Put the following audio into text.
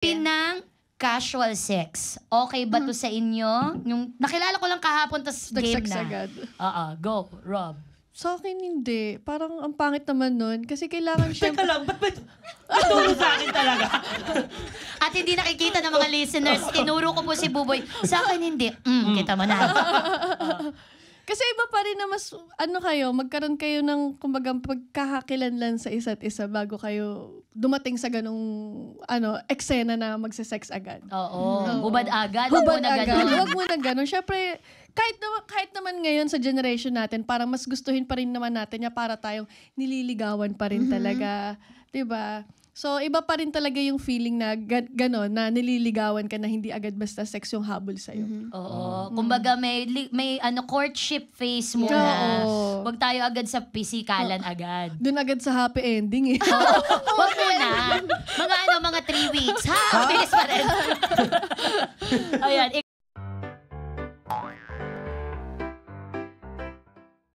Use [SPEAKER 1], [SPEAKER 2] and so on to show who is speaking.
[SPEAKER 1] ng casual sex. Okay ba to sa inyo? Yung nakilala ko lang kahapon, tas game
[SPEAKER 2] Sex
[SPEAKER 1] na.
[SPEAKER 2] agad.
[SPEAKER 1] Go, Rob.
[SPEAKER 2] Sa akin hindi. Parang ang pangit naman nun. Kasi kailangan
[SPEAKER 3] Teka lang, ba't naturo sa akin talaga?
[SPEAKER 1] At hindi nakikita ng mga listeners, tinuro ko po si Buboy. Sa akin hindi. Kita mo na.
[SPEAKER 2] Kasi iba pa rin na mas, magkaroon kayo ng, kumbaga, pagkakakilanlan sa isa't isa bago kayo dumating sa ganong, eksena na magsisex agad.
[SPEAKER 1] Oo. Hubad agad.
[SPEAKER 2] Hubad agad. Huwag mo na ganun. Siyempre, kahit naman ngayon sa generation natin, parang mas gustuhin pa rin naman natin niya para tayong nililigawan pa rin talaga. Diba? So, iba pa rin talaga yung feeling na gano'n, na nililigawan ka na hindi agad basta sex yung habol sa'yo.
[SPEAKER 1] Oo. Kumbaga may courtship phase muna.
[SPEAKER 2] Oo.
[SPEAKER 1] Huwag tayo agad sa pisikalan agad.
[SPEAKER 2] Doon agad sa happy ending eh.
[SPEAKER 1] Huwag muna. Mga 3 weeks. Ha? Bilis